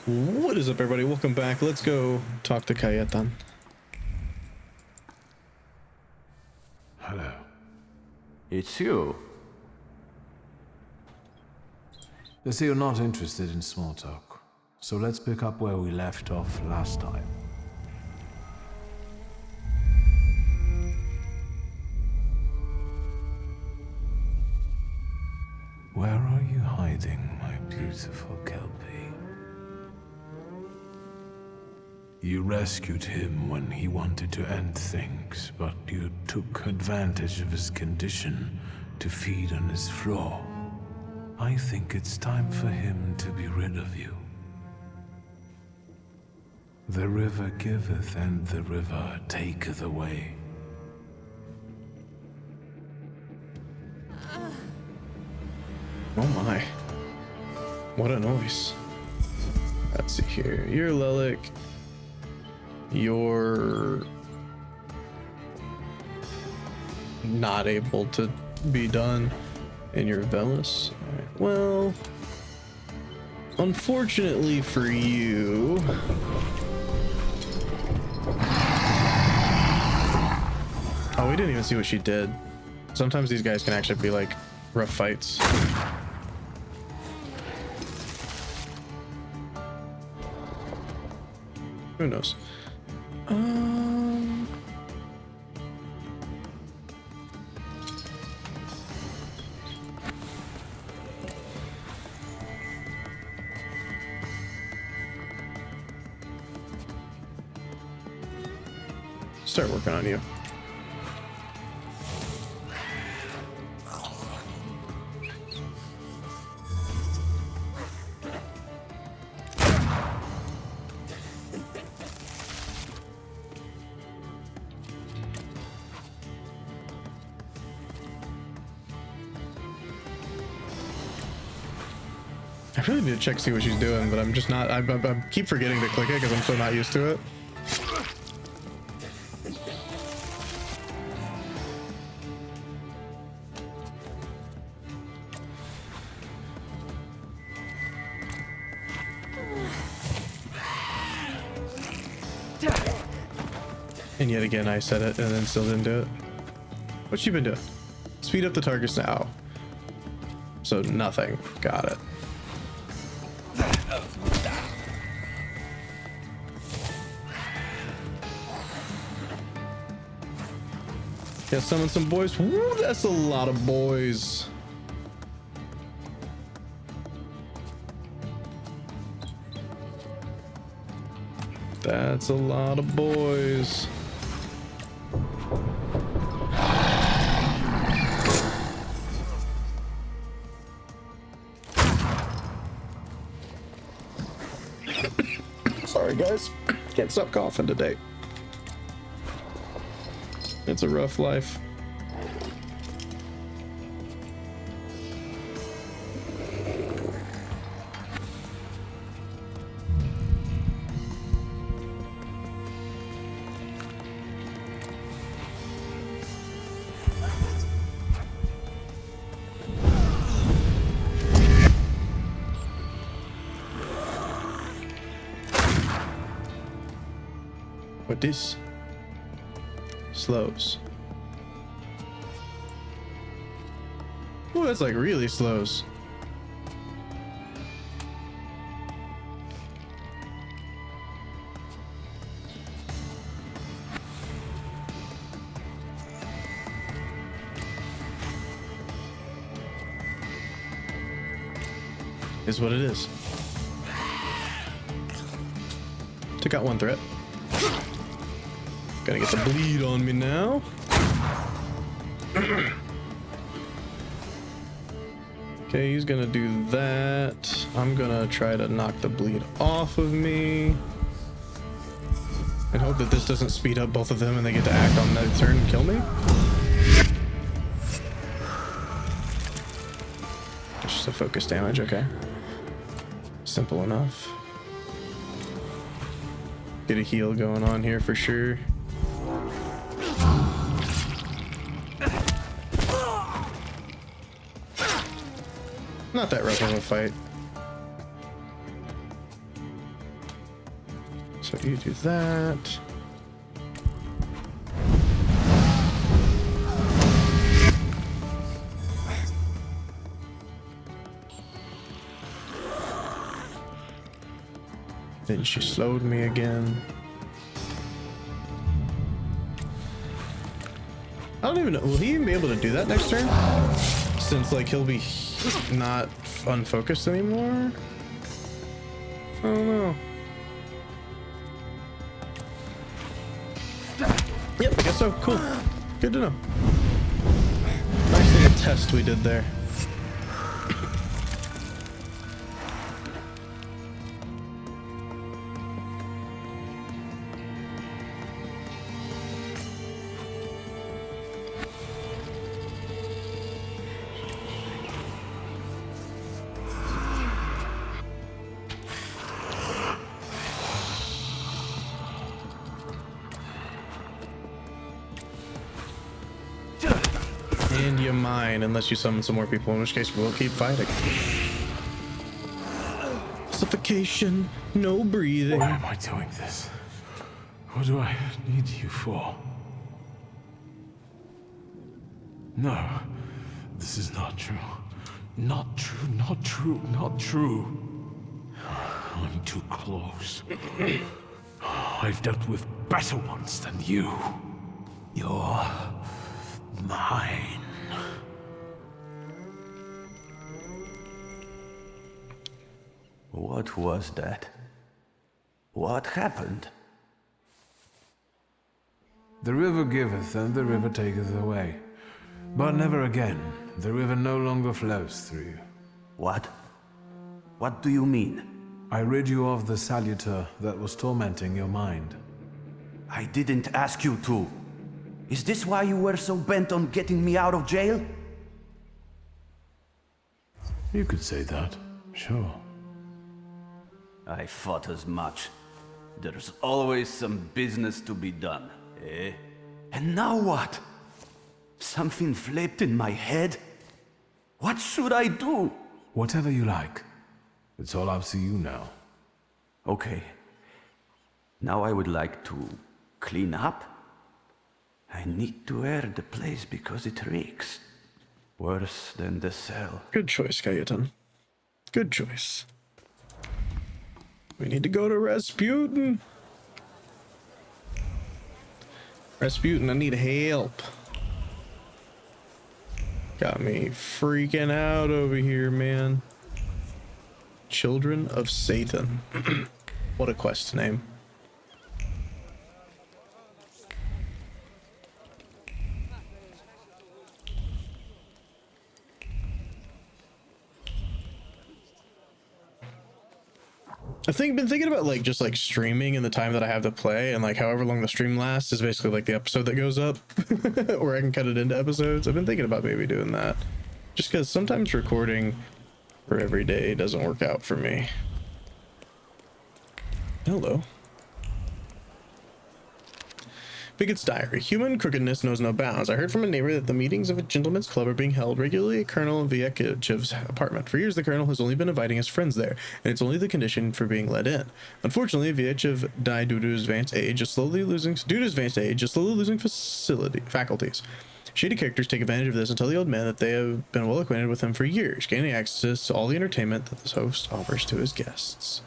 What is up, everybody? Welcome back. Let's go talk to Kayetan. Hello. It's you. They say you're not interested in small talk, so let's pick up where we left off last time. Where are you hiding, my beautiful Kelpie? You rescued him when he wanted to end things, but you took advantage of his condition to feed on his flaw. I think it's time for him to be rid of you. The river giveth and the river taketh away. Oh my. What a noise. Let's see here. You're Lelik. You're not able to be done. And you're Velis. Alright, well, unfortunately for you, oh, we didn't even see what she did. Sometimes these guys can actually be like rough fights. Who knows? Start working on you. I really need to check see what she's doing, but I'm just not. I keep forgetting to click it because I'm so not used to it. And yet again, I said it and then still didn't do it. What's she been doing? Speed up the targets now. So nothing. Got it. Yeah, summon some boys. Woo, that's a lot of boys. That's a lot of boys. Sorry, guys. Can't stop coughing today. It's a rough life. What this? Slows. Oh, that's like really slows. Is what it is. Took out one threat. Gotta get the bleed on me now. Okay, he's gonna do that. I'm gonna try to knock the bleed off of me. And hope that this doesn't speed up both of them and they get to act on that turn and kill me. Just a focus damage, okay. Simple enough. Get a heal going on here for sure. Not that rough of a fight. So you do that. Then she slowed me again. I don't even know. Will he even be able to do that next turn? Since like he'll be not unfocused anymore? I don't know. Yep, I guess so. Cool. Good to know. Nice little test we did there. And you're mine, unless you summon some more people, in which case we'll keep fighting. Suffocation, no breathing. Why am I doing this? What do I need you for? No, this is not true. Not true, not true, not true. I'm too close. I've dealt with better ones than you. You're mine. What was that? What happened? The river giveth and the river taketh away. But never again. The river no longer flows through you. What? What do you mean? I rid you of the salutor that was tormenting your mind. I didn't ask you to. Is this why you were so bent on getting me out of jail? You could say that, sure. I thought as much. There's always some business to be done, eh? And now what? Something flipped in my head? What should I do? Whatever you like. It's all up to you now. Okay. Now I would like to clean up. I need to air the place because it reeks. Worse than the cell. Good choice, Kayetan. Good choice. We need to go to Rasputin. Rasputin, I need help. Got me freaking out over here, man. Children of Satan. What a quest name. I've been thinking about like just like streaming in the time that I have to play, and like however long the stream lasts is basically like the episode that goes up, or I can cut it into episodes. I've been thinking about maybe doing that, just because sometimes recording for every day doesn't work out for me. Hello. Bigot's diary. Human crookedness knows no bounds. I heard from a neighbor that the meetings of a gentleman's club are being held regularly at Colonel Vyekhichev's apartment. For years, the colonel has only been inviting his friends there, and it's only the condition for being let in. Unfortunately, Vyekhichev died due to his advanced age, is slowly losing faculties. Shady characters take advantage of this and tell the old man that they have been well acquainted with him for years, gaining access to all the entertainment that this host offers to his guests.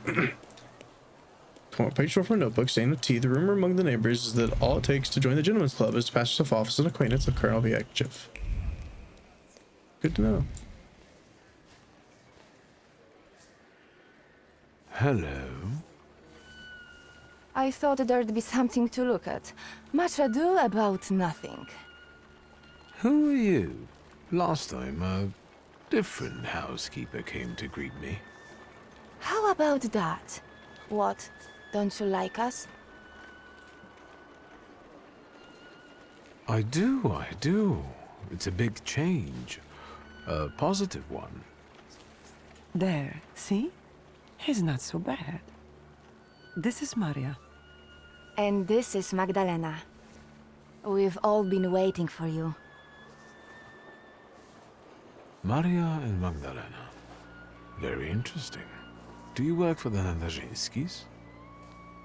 Page 4 from a notebook, saying with tea, the rumor among the neighbors is that all it takes to join the gentleman's club is to pass yourself off as an acquaintance of Colonel Vyekhichev. Good to know. Hello. I thought there'd be something to look at. Much ado about nothing. Who are you? Last time, a different housekeeper came to greet me. How about that? What? Don't you like us? I do. It's a big change. A positive one. There, see? He's not so bad. This is Maria. And this is Magdalena. We've all been waiting for you. Maria and Magdalena. Very interesting. Do you work for the Nandarzinskis?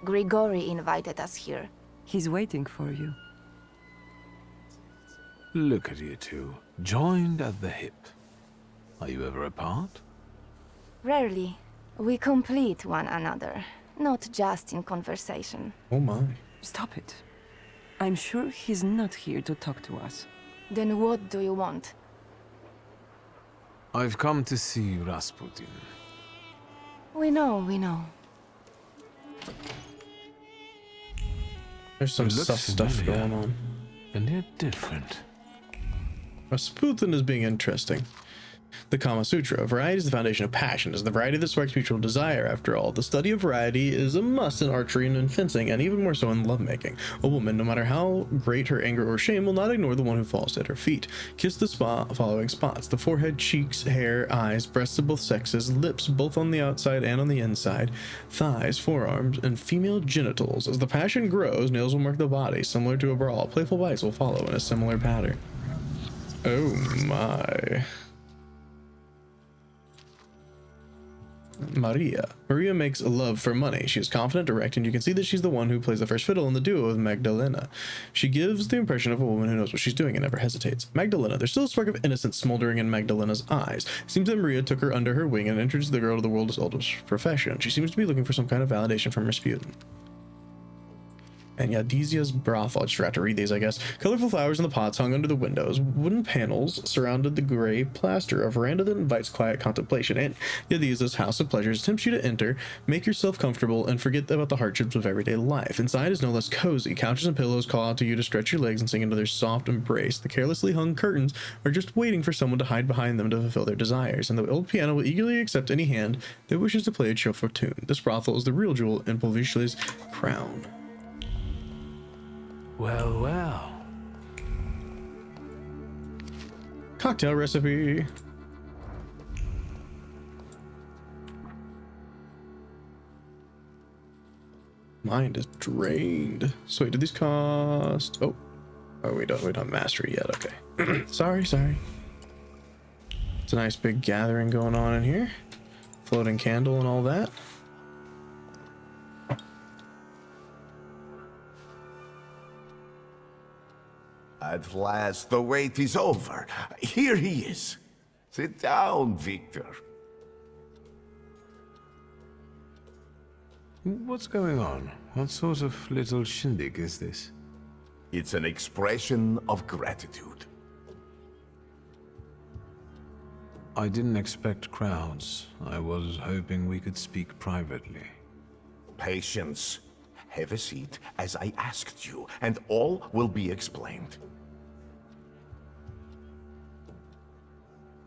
Grigori invited us here. He's waiting for you. Look at you two, joined at the hip. Are you ever apart? Rarely. We complete one another, not just in conversation. Oh my. Stop it. I'm sure he's not here to talk to us. Then what do you want? I've come to see Rasputin. We know. There's some He looks stuff familiar. going on. And yet different. Rasputin is being interesting. The Kama Sutra. Variety is the foundation of passion. Is the variety that sparks mutual desire. After all, the study of variety is a must in archery and in fencing, and even more so in lovemaking. A woman, no matter how great her anger or shame, will not ignore the one who falls at her feet. Kiss the following spots: the forehead, cheeks, hair, eyes, breasts of both sexes, lips both on the outside and on the inside, thighs, forearms, and female genitals. As the passion grows, nails will mark the body, similar to a brawl. Playful bites will follow in a similar pattern. Oh my. Maria makes love for money. She is confident, direct, and you can see that she's the one who plays the first fiddle in the duo with Magdalena. She gives the impression of a woman who knows what she's doing and never hesitates. Magdalena. There's still a spark of innocence smoldering in Magdalena's eyes. It seems that Maria took her under her wing and introduced the girl to the world's oldest profession. She seems to be looking for some kind of validation from Rasputin. And Yadizia's brothel. I just forgot to read these, I guess. Colorful flowers in the pots hung under the windows. Wooden panels surrounded the gray plaster. A veranda that invites quiet contemplation. And Yadizia's house of pleasures tempts you to enter, make yourself comfortable, and forget about the hardships of everyday life. Inside is no less cozy. Couches and pillows call out to you to stretch your legs and sink into their soft embrace. The carelessly hung curtains are just waiting for someone to hide behind them to fulfill their desires. And the old piano will eagerly accept any hand that wishes to play a cheerful tune. This brothel is the real jewel in Povishle's crown. Well, well. Cocktail recipe. Mind is drained. So wait, did these cost? Oh, we don't have mastery yet. Okay. sorry. It's a nice big gathering going on in here. Floating candle and all that. At last, the wait is over. Here he is. Sit down, Wiktor. What's going on? What sort of little shindig is this? It's an expression of gratitude. I didn't expect crowds. I was hoping we could speak privately. Patience. Have a seat, as I asked you, and all will be explained.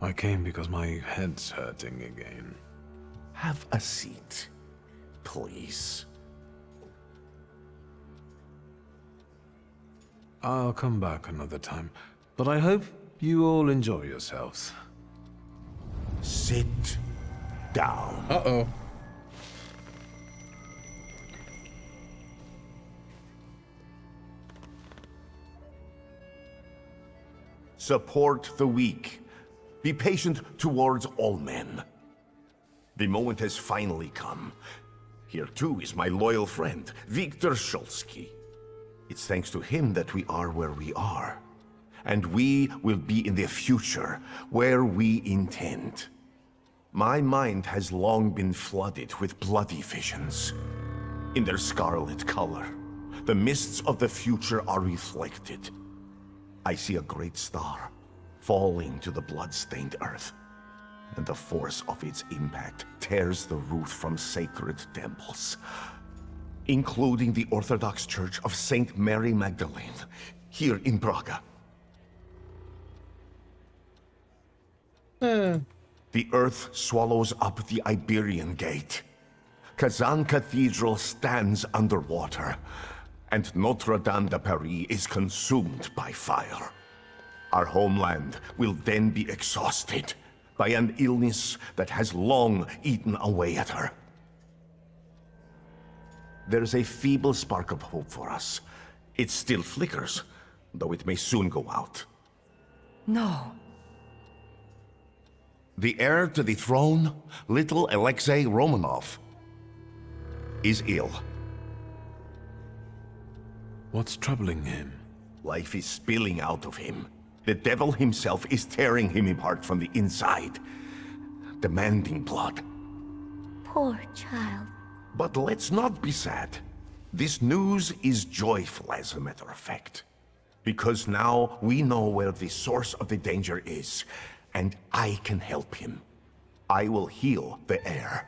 I came because my head's hurting again. Have a seat, please. I'll come back another time, but I hope you all enjoy yourselves. Sit down. Uh-oh. Support the weak. Be patient towards all men. The moment has finally come. Here too is my loyal friend, Wiktor Szulski. It's thanks to him that we are where we are. And we will be in the future, where we intend. My mind has long been flooded with bloody visions. In their scarlet color, the mists of the future are reflected. I see a great star falling to the blood-stained earth, and the force of its impact tears the roof from sacred temples, including the Orthodox Church of Saint Mary Magdalene, here in Praga. The earth swallows up the Iberian Gate. Kazan Cathedral stands underwater, and Notre Dame de Paris is consumed by fire. Our homeland will then be exhausted by an illness that has long eaten away at her. There is a feeble spark of hope for us. It still flickers, though it may soon go out. No. The heir to the throne, little Alexei Romanov, is ill. What's troubling him? Life is spilling out of him. The devil himself is tearing him apart from the inside, demanding blood. Poor child. But let's not be sad. This news is joyful, as a matter of fact. Because now we know where the source of the danger is, and I can help him. I will heal the heir,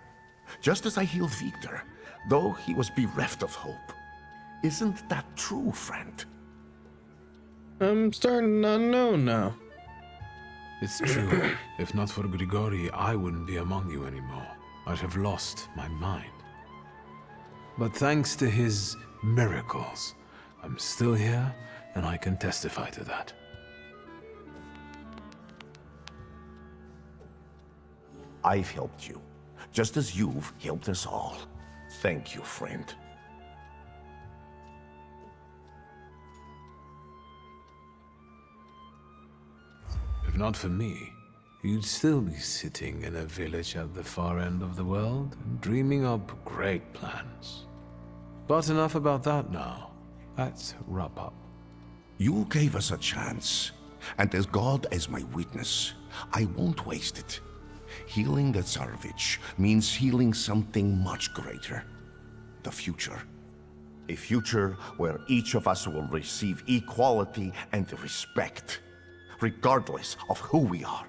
just as I healed Wiktor, though he was bereft of hope. Isn't that true, friend? I'm starting to know now. It's true. If not for Grigori, I wouldn't be among you anymore. I'd have lost my mind. But thanks to his miracles, I'm still here, and I can testify to that. I've helped you, just as you've helped us all. Thank you, friend. If not for me, you'd still be sitting in a village at the far end of the world, dreaming up great plans. But enough about that now. Let's wrap up. You gave us a chance, and as God as my witness, I won't waste it. Healing the Tsarevich means healing something much greater. The future. A future where each of us will receive equality and respect, regardless of who we are.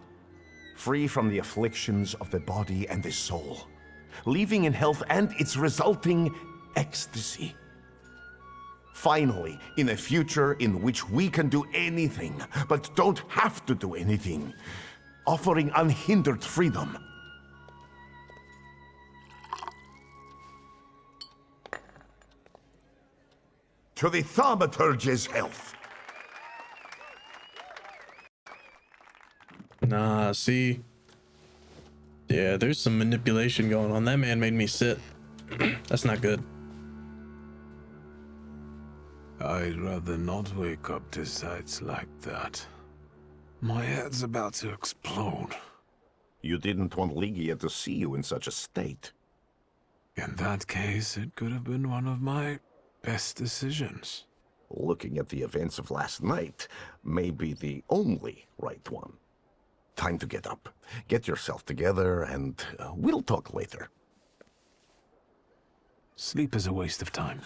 Free from the afflictions of the body and the soul. Living in health and its resulting ecstasy. Finally, in a future in which we can do anything, but don't have to do anything. Offering unhindered freedom. To the thaumaturge's health. Nah, see? Yeah, there's some manipulation going on. That man made me sit. That's not good. I'd rather not wake up to sights like that. My head's about to explode. You didn't want Ligia to see you in such a state. In that case, it could have been one of my best decisions. Looking at the events of last night may be the only right one. Time to get up. Get yourself together, and we'll talk later. Sleep is a waste of time.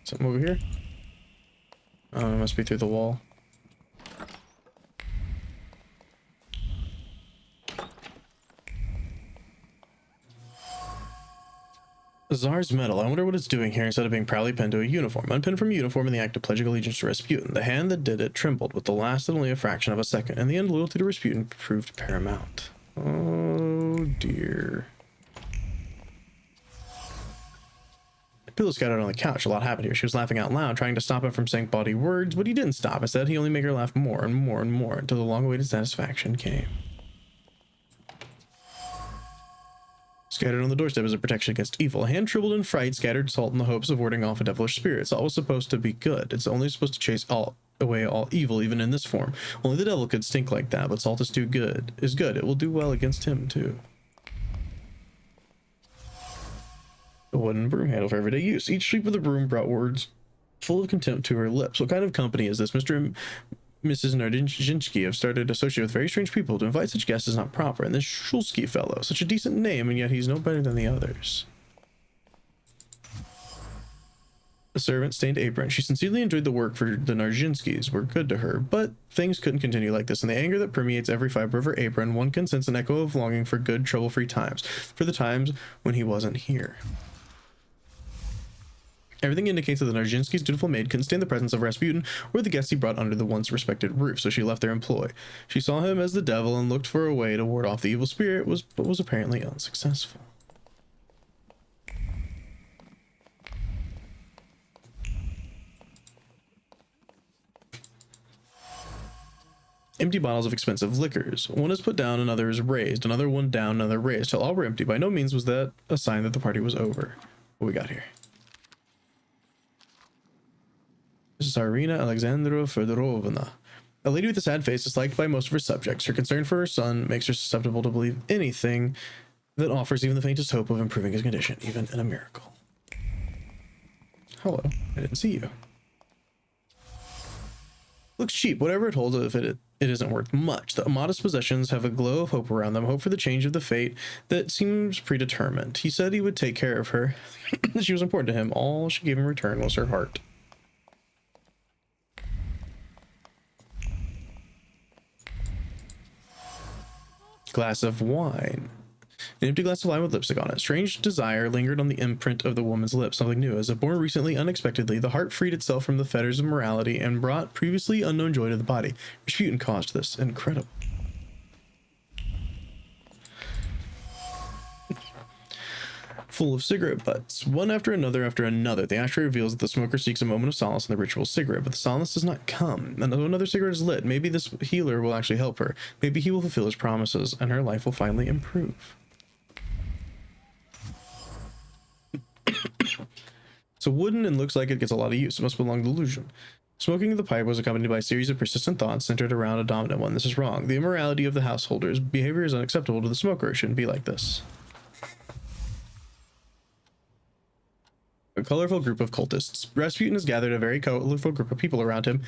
Something over here? Oh, it must be through the wall. Tsar's medal. I wonder what it's doing here instead of being proudly pinned to a uniform. Unpinned from a uniform in the act of pledging allegiance to Rasputin. The hand that did it trembled, but the lasted only a fraction of a second. In the end, loyalty to Rasputin proved paramount. Oh dear. Pillow scattered on the couch. A lot happened here. She was laughing out loud, trying to stop him from saying bawdy words, but he didn't stop. Instead, he only made her laugh more and more and more until the long-awaited satisfaction came. Scattered on the doorstep as a protection against evil. A hand trembled in fright, scattered salt in the hopes of warding off a devilish spirit. Salt was supposed to be good. It's only supposed to chase away all evil, even in this form. Only the devil could stink like that, but salt is good. It will do well against him, too. A wooden broom handle for everyday use. Each sweep of the broom brought words full of contempt to her lips. What kind of company is this? Mr. and Mrs. Nardinsky have started associating with very strange people. To invite such guests is not proper. And this Szulski fellow, such a decent name, and yet he's no better than the others. The servant stained apron. She sincerely enjoyed the work for the Narzinskis were good to her, but things couldn't continue like this. In the anger that permeates every fiber of her apron, one can sense an echo of longing for good, trouble-free times, for the times when he wasn't here. Everything indicates that the Narzinski's dutiful maid couldn't stand the presence of Rasputin or the guests he brought under the once respected roof, so she left their employ. She saw him as the devil and looked for a way to ward off the evil spirit, but was apparently unsuccessful. Empty bottles of expensive liquors. One is put down, another is raised, another one down, another raised, till all were empty. By no means was that a sign that the party was over. What we got here? Tsarina Alexandra Fedorovna. A lady with a sad face is liked by most of her subjects. Her concern for her son makes her susceptible to believe anything that offers even the faintest hope of improving his condition, even in a miracle. Hello, I didn't see you. Looks cheap, whatever it holds, if it isn't worth much. The modest possessions have a glow of hope around them, hope for the change of the fate that seems predetermined. He said he would take care of her. She was important to him. All she gave in return was her heart. Glass of wine. An empty glass of wine with lipstick on it. Strange desire lingered on the imprint of the woman's lips. Something new. As if born recently, unexpectedly, the heart freed itself from the fetters of morality and brought previously unknown joy to the body. Rasputin caused this. Incredible. Full of cigarette butts. One after another, the ashtray reveals that the smoker seeks a moment of solace in the ritual cigarette, but the solace does not come. Another cigarette is lit. Maybe this healer will actually help her. Maybe he will fulfill his promises, and her life will finally improve. So wooden and looks like it gets a lot of use. It must belong to illusion. Smoking of the pipe was accompanied by a series of persistent thoughts centered around a dominant one. This is wrong. The immorality of the householder's behavior is unacceptable to the smoker. It shouldn't be like this. A colorful group of cultists. Rasputin has gathered a very colorful group of people around him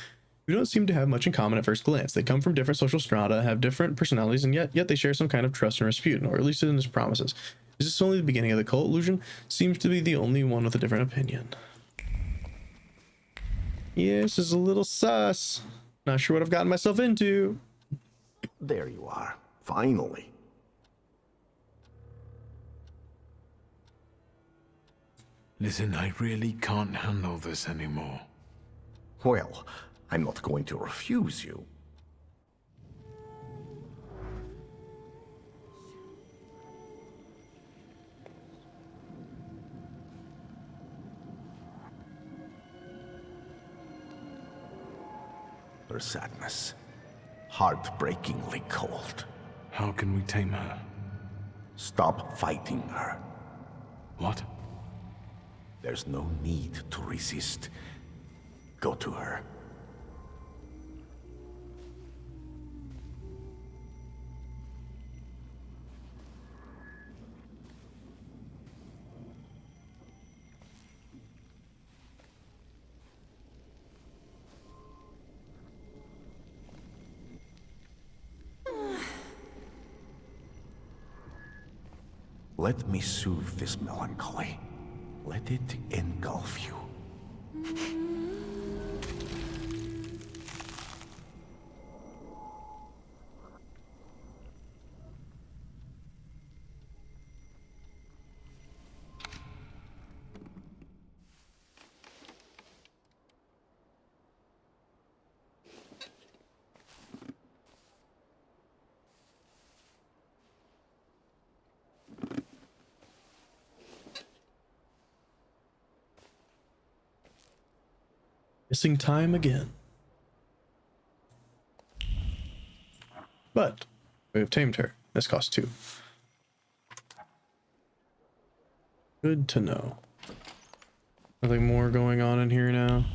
who don't seem to have much in common at first glance. They come from different social strata, have different personalities, and yet they share some kind of trust in Rasputin, or at least in his promises. Is this only the beginning of the cult illusion? Seems to be the only one with a different opinion. Yeah, this is a little sus. Not sure what I've gotten myself into. There you are. Finally. Listen, I really can't handle this anymore. Well, I'm not going to refuse you. Her sadness. Heartbreakingly cold. How can we tame her? Stop fighting her. What? There's no need to resist. Go to her. Let me soothe this melancholy. Let it engulf you. Missing time again. But we have tamed her. This costs 2. Good to know. Nothing more going on in here now.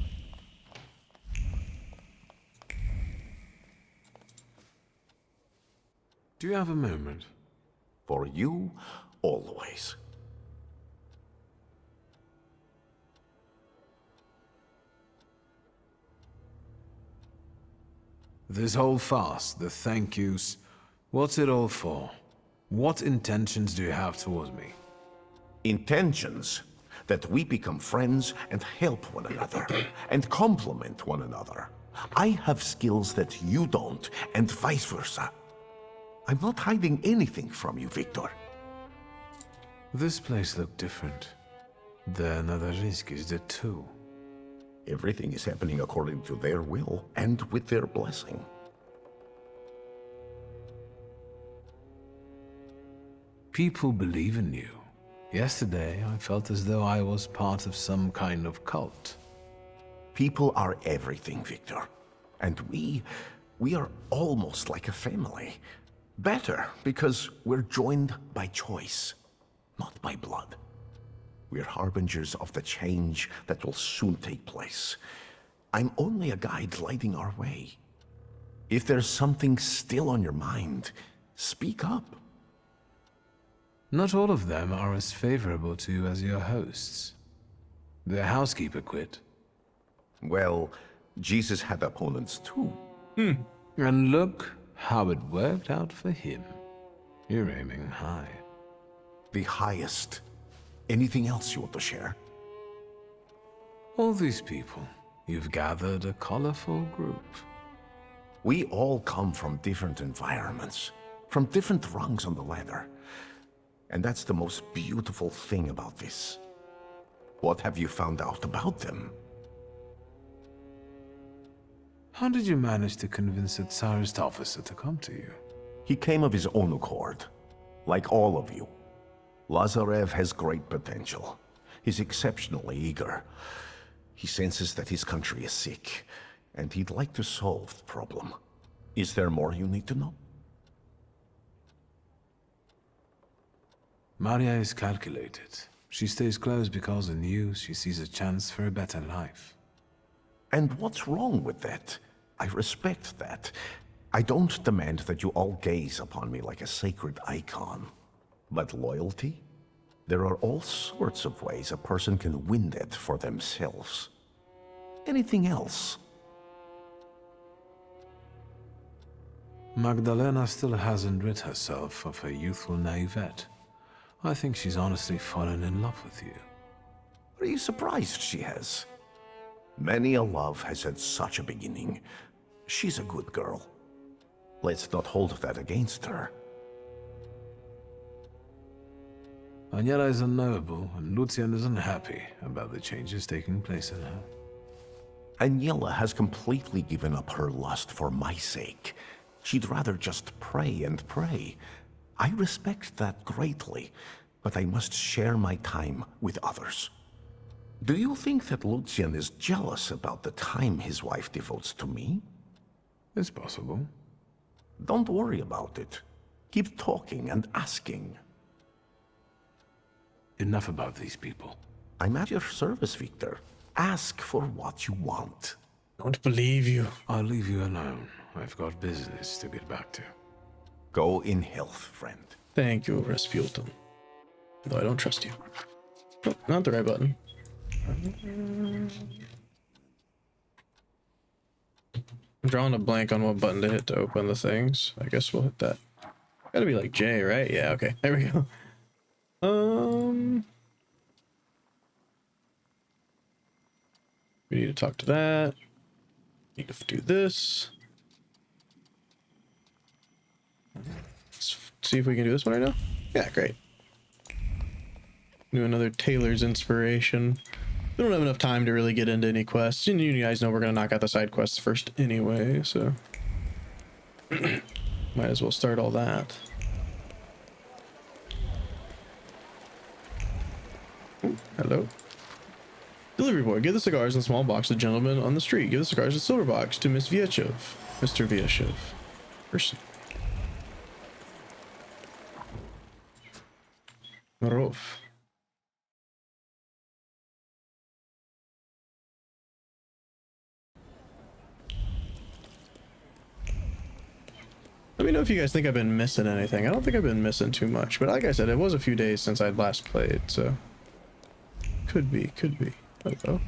Do you have a moment? For you, always. This whole farce, the thank yous, what's it all for? What intentions do you have towards me? Intentions that we become friends and help one another and complement one another. I have skills that you don't, and vice versa. I'm not hiding anything from you, Wiktor. This place looked different. The Thaumaturges did too. Everything is happening according to their will and with their blessing. People believe in you. Yesterday, I felt as though I was part of some kind of cult. People are everything, Wiktor. And we are almost like a family. Better, because we're joined by choice, not by blood. We're harbingers of the change that will soon take place. I'm only a guide lighting our way. If there's something still on your mind, speak up. Not all of them are as favorable to you as your hosts. The housekeeper quit. Well, Jesus had opponents too. And look how it worked out for him. You're aiming high. The highest. Anything else you want to share? All these people, you've gathered a colorful group. We all come from different environments, from different rungs on the ladder. And that's the most beautiful thing about this. What have you found out about them? How did you manage to convince the Tsarist officer to come to you? He came of his own accord, like all of you. Lazarev has great potential. He's exceptionally eager. He senses that his country is sick, and he'd like to solve the problem. Is there more you need to know? Maria is calculated. She stays close because in you she sees a chance for a better life. And what's wrong with that? I respect that. I don't demand that you all gaze upon me like a sacred icon. But loyalty? There are all sorts of ways a person can win that for themselves. Anything else? Magdalena still hasn't rid herself of her youthful naivete. I think she's honestly fallen in love with you. Are you surprised she has? Many a love has had such a beginning. She's a good girl. Let's not hold that against her. Aniela is unknowable, and Lucian is unhappy about the changes taking place in her. Aniela has completely given up her lust for my sake. She'd rather just pray and pray. I respect that greatly, but I must share my time with others. Do you think that Lucian is jealous about the time his wife devotes to me? It's possible. Don't worry about it. Keep talking and asking. Enough about these people. I'm at your service, Wiktor. Ask for what you want. Don't believe you. I'll leave you alone. I've got business to get back to. Go in health, friend. Thank you, Rasputin. Though I don't trust you. Oh, not the right button. I'm drawing a blank on what button to hit to open the things. I guess we'll hit that. Gotta be like J, right? Yeah, okay. There we go. We need to talk to that. Need to do this. Let's see if we can do this one right now. Yeah, great. Do another Taylor's inspiration. We don't have enough time to really get into any quests. And you guys know we're going to knock out the side quests first anyway, so might as well start all that. Ooh, hello. Delivery boy, give the cigars in the small box to the gentleman on the street. Give the cigars in the silver box to Miss Vyachov. Mr. Vyachov. Person. Rov. Let me know if you guys think I've been missing anything. I don't think I've been missing too much, but like I said, it was a few days since I'd last played, so could be. Hello.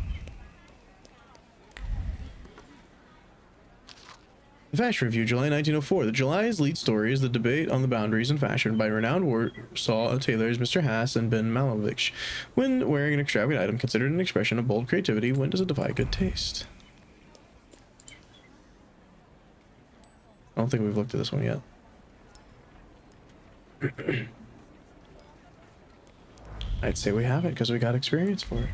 The Fashion Review, July 1904. The July's lead story is the debate on the boundaries in fashion by renowned Warsaw tailors Mr. Haas and Ben Malovich. When wearing an extravagant item considered an expression of bold creativity, when does it defy good taste? I don't think we've looked at this one yet. I'd say we haven't because we got experience for it.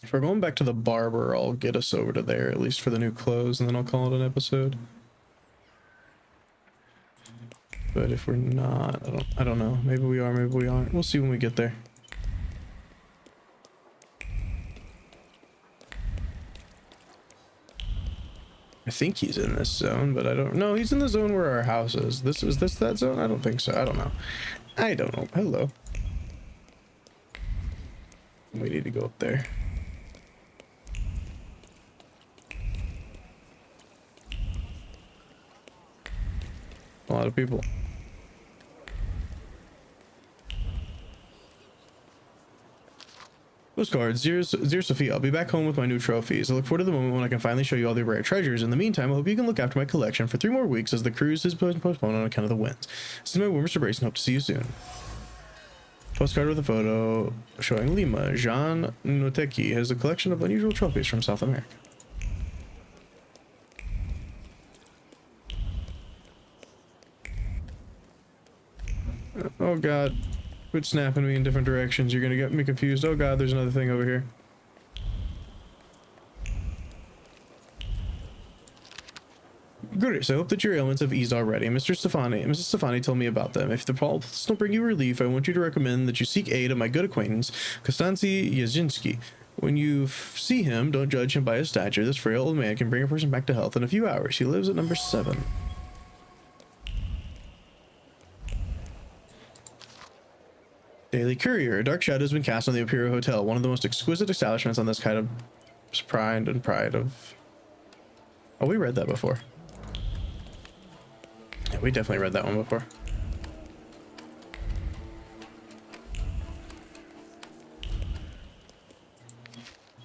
If we're going back to the barber, I'll get us over to there, at least for the new clothes, and then I'll call it an episode. But if we're not, I don't know. Maybe we are, maybe we aren't. We'll see when we get there. I think he's in this zone, but I don't know. He's in the zone where our house is. Is this that zone? I don't think so. I don't know. Hello. We need to go up there. lot of people. Postcard, dear Sophia, I'll be back home with my new trophies. I look forward to the moment when I can finally show you all the rare treasures. In the meantime, I hope you can look after my collection for 3 more weeks as the cruise is postponed on account of the winds. This is my warmest embrace and hope to see you soon. Postcard with a photo showing Lima. Jean Noteki has a collection of unusual trophies from South America. Oh god. Quit snapping me in different directions. You're gonna get me confused. Oh god, there's another thing over here. Goodness, I hope that your ailments have eased already. Mrs. Stefani told me about them. If the problems don't bring you relief, I want you to recommend that you seek aid of my good acquaintance, Konstanty Yazinski. When you see him, don't judge him by his stature. This frail old man can bring a person back to health in a few hours. He lives at number 7. Daily Courier. A dark shadow has been cast on the Imperial Hotel, one of the most exquisite establishments on this kind of pride of... Oh, we read that before. Yeah, we definitely read that one before.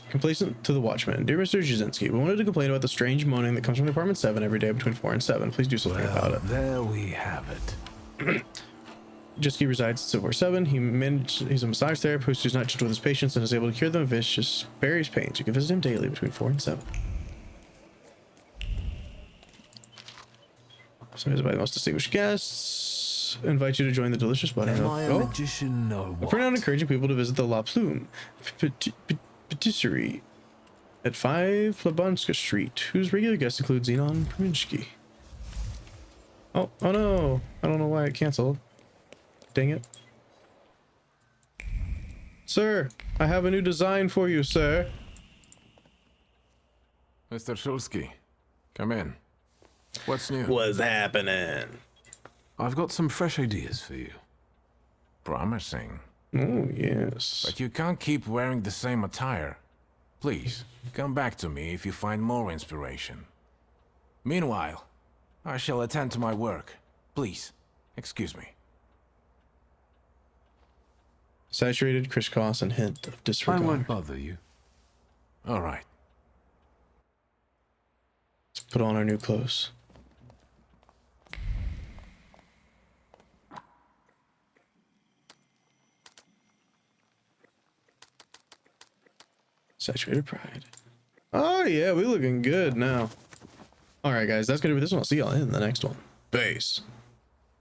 Complacent to the Watchman. Dear Mr. Jazinski, we wanted to complain about the strange moaning that comes from Department 7 every day between 4 and 7. Please do something about it. There we have it. Jiski resides at 4-7. He's a massage therapist who's not gentle with his patients and is able to cure them of vicious various pains. You can visit him daily between 4 and 7. So here's by the most distinguished guests. Invite you to join the delicious buttermilk. Am I a magician or what? A printout encouraging people to visit the La Plume Patisserie at 5 Plabanska Street, whose regular guests include Zenon Priminsky. Oh no! I don't know why it canceled. Dang it. Sir, I have a new design for you, sir. Mr. Szulski, come in. What's new? What's happening? I've got some fresh ideas for you. Promising. Oh, yes. But you can't keep wearing the same attire. Please, come back to me if you find more inspiration. Meanwhile, I shall attend to my work. Please, excuse me. Saturated, crisscross, and hint of disregard. I won't bother you. All right. Let's put on our new clothes. Saturated pride. Oh yeah, we're looking good now. All right, guys, that's gonna be this one. I'll see y'all in the next one. Peace.